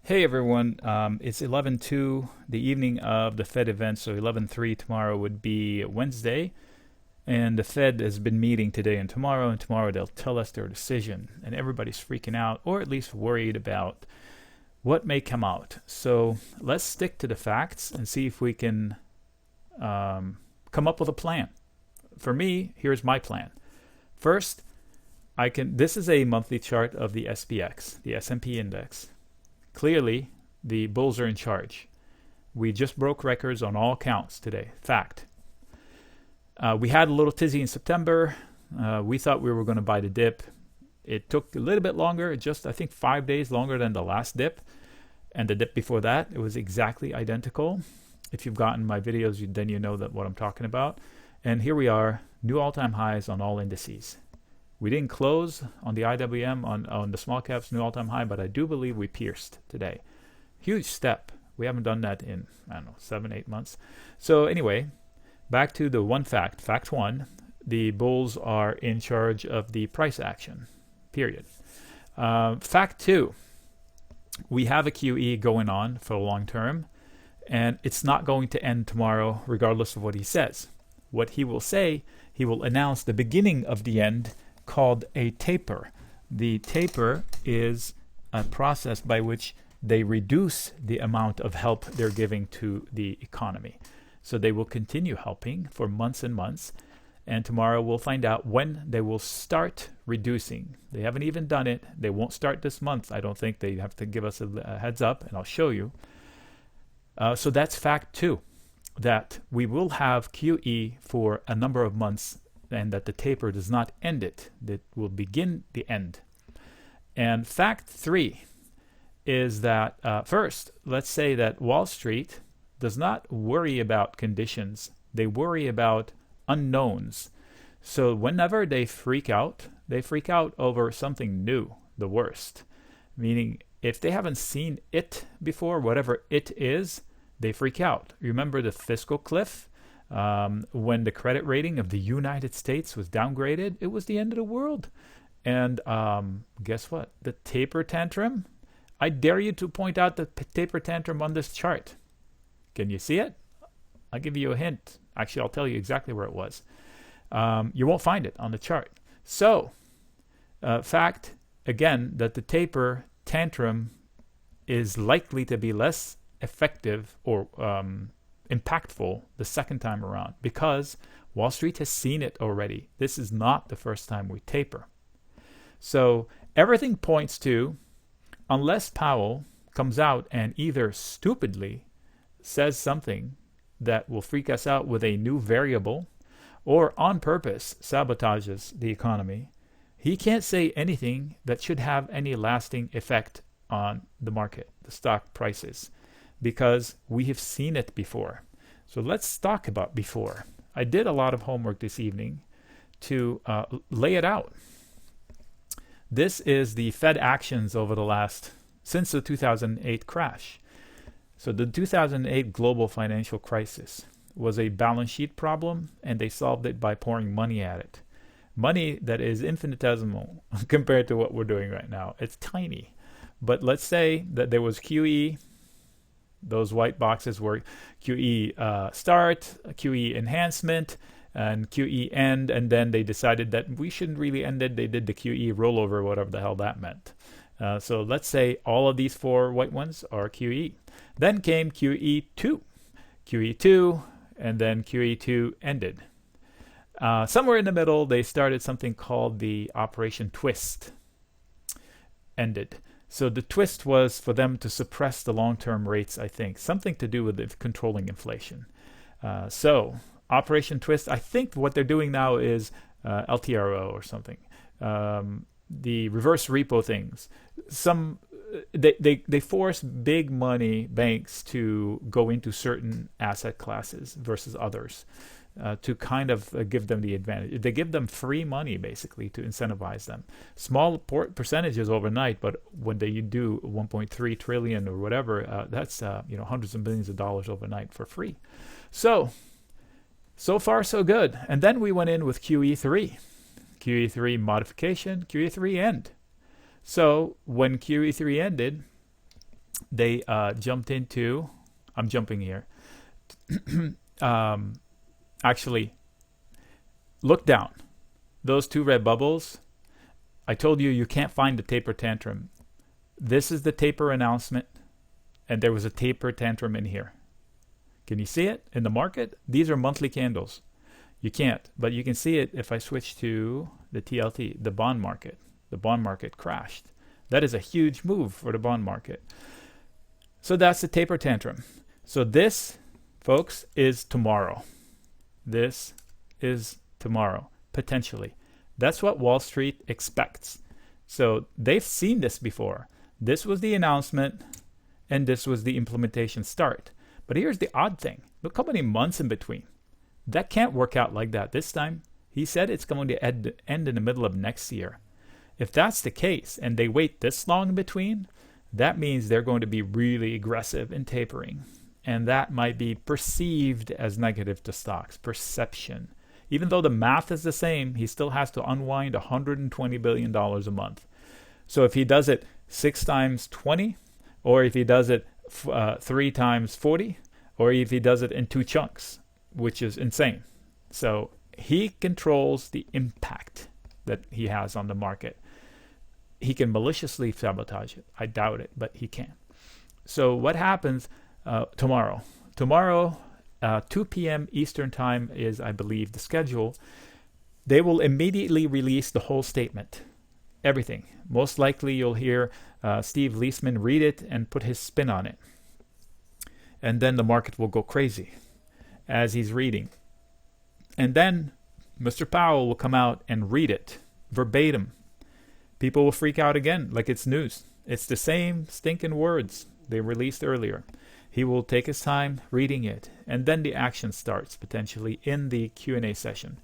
Hey everyone, it's 11:02, the evening of the Fed event, so 11:03 tomorrow would be Wednesday, and the Fed has been meeting today and tomorrow they'll tell us their decision, and everybody's freaking out, or at least worried about what may come out. So let's stick to the facts and see if we can come up with a plan. For me, here's my plan. First, this is a monthly chart of the SPX, the S&P index. Clearly, the bulls are in charge. We just broke records on all counts today. Fact. We had a little tizzy in September. We thought we were going to buy the dip. It took a little bit longer, just I think 5 days longer than the last dip. And the dip before that, it was exactly identical. If you've gotten my videos, then you know what I'm talking about. And here we are, new all-time highs on all indices. We didn't close on the IWM on the small caps, new all-time high, but I do believe we pierced today. Huge step. We haven't done that in, 7, 8 months. So anyway, back to the one fact. Fact one, the bulls are in charge of the price action, period. Fact two, we have a QE going on for the long term, and it's not going to end tomorrow regardless of what he says. What he will say, he will announce the beginning of the end, called a taper. The taper is a process by which they reduce the amount of help they're giving to the economy. So they will continue helping for months and months, and tomorrow we'll find out when they will start reducing. They haven't even done it. They won't start this month. I don't think. They have to give us a heads up, and I'll show you. So that's fact two, that we will have QE for a number of months, and that the taper does not end it. That will begin the end. And fact three is that, first, let's say that Wall Street does not worry about conditions. They worry about unknowns. So whenever they freak out over something new, the worst. Meaning, if they haven't seen it before, whatever it is, they freak out. Remember the fiscal cliff? When the credit rating of the United States was downgraded, it was the end of the world. And guess what? The taper tantrum? I dare you to point out the taper tantrum on this chart. Can you see it? I'll give you a hint. Actually, I'll tell you exactly where it was. You won't find it on the chart. So, fact, again, that the taper tantrum is likely to be less effective or impactful the second time around, because Wall Street has seen it already. This is not the first time we taper. So everything points to, unless Powell comes out and either stupidly says something that will freak us out with a new variable, or on purpose sabotages the economy, he can't say anything that should have any lasting effect on the market, the stock prices, because we have seen it before. So let's talk about before. I did a lot of homework this evening to lay it out. This is the Fed actions over since the 2008 crash. So the 2008 global financial crisis was a balance sheet problem, and they solved it by pouring money at it. Money that is infinitesimal compared to what we're doing right now. It's tiny. But let's say that there was QE. Those white boxes were QE start, QE enhancement, and QE end, and then they decided that we shouldn't really end it. They did the QE rollover, whatever the hell that meant. So let's say all of these four white ones are QE. Then came QE2, and then QE2 ended. Somewhere in the middle, they started something called the Operation Twist. Ended. So the twist was for them to suppress the long-term rates, I think. Something to do with controlling inflation. So Operation Twist, I think what they're doing now is LTRO or something. The reverse repo things. They force big money banks to go into certain asset classes versus others. To kind of give them the advantage. They give them free money, basically, to incentivize them. Small percentages overnight, but when they do 1.3 trillion or whatever, that's hundreds of billions of dollars overnight for free. So far so good. And then we went in with QE3. QE3 modification, QE3 end. So when QE3 ended, they jumped into, I'm jumping here, actually, look down. Those two red bubbles, I told you can't find the taper tantrum. This is the taper announcement, and there was a taper tantrum in here. Can you see it in the market? These are monthly candles. You can't, but you can see it if I switch to the TLT, the bond market. The bond market crashed. That is a huge move for the bond market. So that's the taper tantrum. So this, folks, is tomorrow. This is tomorrow, potentially. That's what Wall Street expects. So they've seen this before. This was the announcement, and this was the implementation start. But here's the odd thing. Look how many months in between. That can't work out like that this time. He said it's going to end in the middle of next year. If that's the case, and they wait this long in between, that means they're going to be really aggressive in tapering. And that might be perceived as negative to stocks, perception. Even though the math is the same, he still has to unwind $120 billion a month. So if he does it 6 times 20, or if he does it 3 times 40, or if he does it in 2 chunks, which is insane. So he controls the impact that he has on the market. He can maliciously sabotage it. I doubt it, but he can. So what happens tomorrow? Tomorrow, 2 p.m. Eastern Time is, I believe, the schedule. They will immediately release the whole statement. Everything. Most likely you'll hear Steve Leisman read it and put his spin on it. And then the market will go crazy as he's reading. And then Mr. Powell will come out and read it verbatim. People will freak out again like it's news. It's the same stinking words they released earlier. He will take his time reading it, and then the action starts potentially in the Q&A session.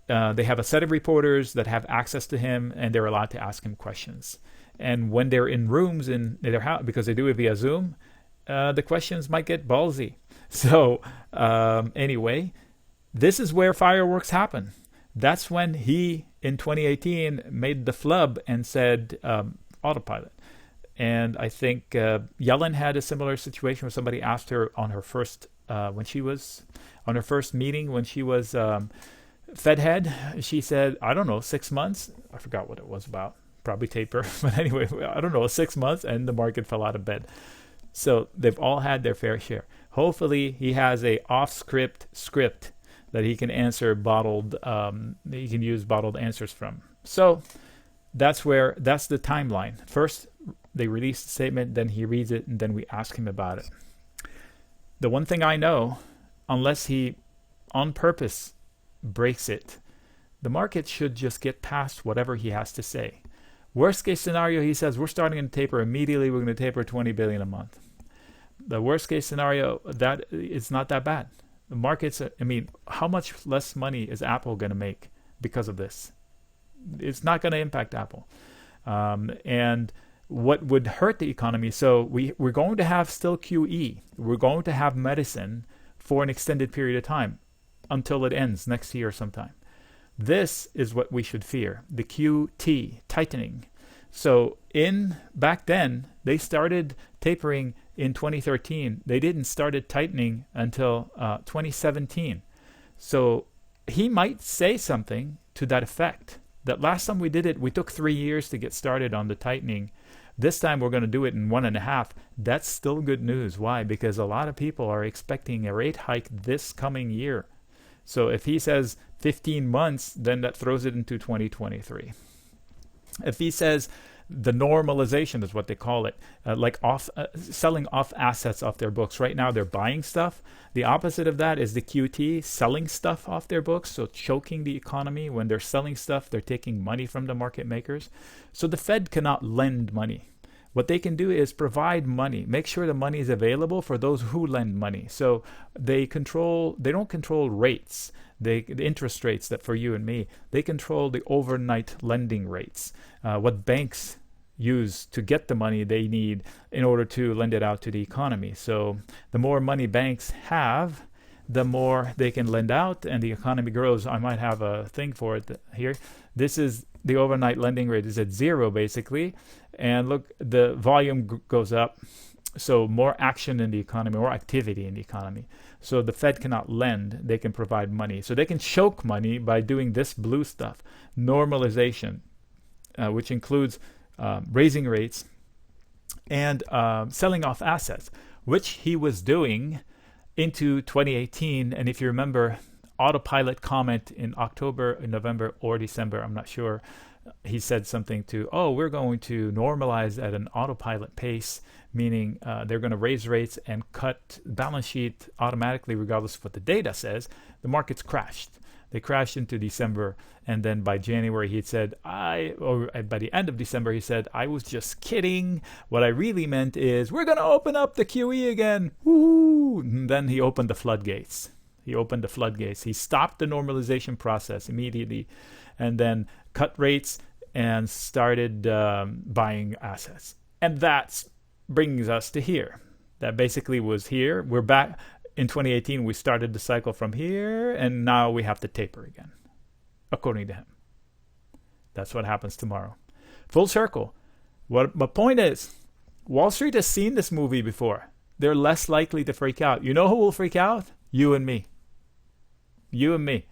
They have a set of reporters that have access to him, and they're allowed to ask him questions. And when they're in rooms in their house, because they do it via Zoom, the questions might get ballsy. So anyway, this is where fireworks happen. That's when he, in 2018, made the flub and said autopilot. And I think Yellen had a similar situation where somebody asked her on her first, when she was on her first meeting when she was Fed head. She said, I don't know, 6 months. I forgot what it was about. Probably taper. But anyway, I don't know, 6 months, and the market fell out of bed. So they've all had their fair share. Hopefully he has a off-script script that he can answer he can use bottled answers from. So that's the timeline. First, they release the statement, then he reads it, and then we ask him about it. The one thing I know, unless he on purpose breaks it, the market should just get past whatever he has to say. Worst case scenario, he says, we're starting to taper immediately. We're going to taper 20 billion a month. The worst case scenario, that it's not that bad. The markets, I mean, how much less money is Apple going to make because of this? It's not going to impact Apple. And what would hurt the economy? So we're going to have still QE. We're going to have medicine for an extended period of time until it ends next year sometime. This is what we should fear, the QT, tightening. So back then, they started tapering in 2013. They didn't started tightening until 2017. So he might say something to that effect. That last time we did it, we took 3 years to get started on the tightening. This time we're going to do it in 1.5. That's still good news. Why? Because a lot of people are expecting a rate hike this coming year. So if he says 15 months, then that throws it into 2023. If he says the normalization is what they call it, like selling off assets off their books. Right now they're buying stuff. The opposite of that is the QT, selling stuff off their books, so choking the economy. When they're selling stuff, they're taking money from the market makers. So the Fed cannot lend money. What they can do is provide money, make sure the money is available for those who lend money. So they don't control rates, the interest rates that for you and me. They control the overnight lending rates, what banks use to get the money they need in order to lend it out to the economy. So the more money banks have, the more they can lend out and the economy grows. I might have a thing for it here. This is the overnight lending rate is at 0 basically. And look, the volume goes up. So more action in the economy, more activity in the economy. So the Fed cannot lend, they can provide money. So they can choke money by doing this blue stuff, normalization, which includes raising rates and selling off assets, which he was doing into 2018. And if you remember, autopilot comment in October, in November, or December, I'm not sure, he said something to, oh, we're going to normalize at an autopilot pace, meaning they're going to raise rates and cut balance sheet automatically regardless of what the data says. The markets crashed. They crashed into December, and then by January he said, by the end of December he said, I was just kidding. What I really meant is we're going to open up the QE again. Woo! And then he opened the floodgates. He stopped the normalization process immediately, and then cut rates and started buying assets. And that brings us to here. That basically was here. We're back. In 2018, we started the cycle from here, and now we have to taper again, according to him. That's what happens tomorrow. Full circle. What my point is, Wall Street has seen this movie before. They're less likely to freak out. You know who will freak out? You and me. You and me.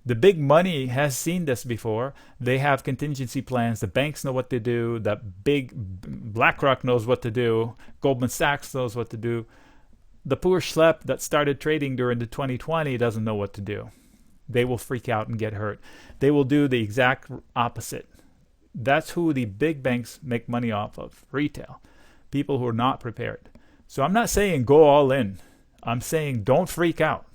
The big money has seen this before. They have contingency plans. The banks know what to do. The big BlackRock knows what to do. Goldman Sachs knows what to do. The poor schlep that started trading during the 2020 doesn't know what to do. They will freak out and get hurt. They will do the exact opposite. That's who the big banks make money off of, retail. People who are not prepared. So I'm not saying go all in. I'm saying don't freak out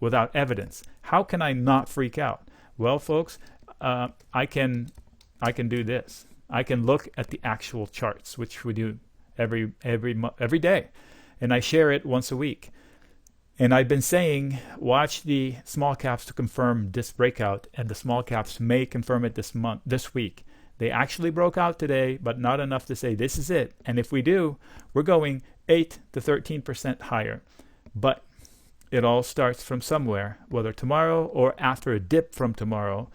without evidence. How can I not freak out? Well, folks, I can do this. I can look at the actual charts, which we do every day. And I share it once a week. And I've been saying, watch the small caps to confirm this breakout, and the small caps may confirm it this week. They actually broke out today, but not enough to say this is it. And if we do, we're going 8 to 13% higher. But it all starts from somewhere, whether tomorrow or after a dip from tomorrow.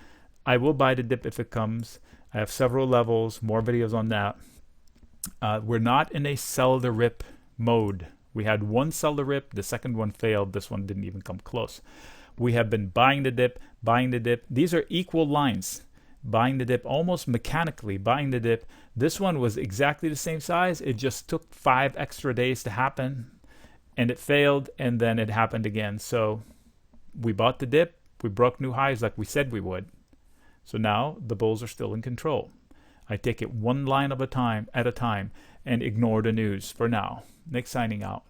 I will buy the dip if it comes. I have several levels, more videos on that. We're not in a sell the rip mode. We had one sell the rip, the second one failed, this one didn't even come close. We have been buying the dip, buying the dip. These are equal lines. Buying the dip, almost mechanically buying the dip. This one was exactly the same size. It just took 5 extra days to happen, and it failed, and then it happened again. So we bought the dip, we broke new highs like we said we would. So now the bulls are still in control. I take it one line at a time and ignore the news for now. Nick signing out.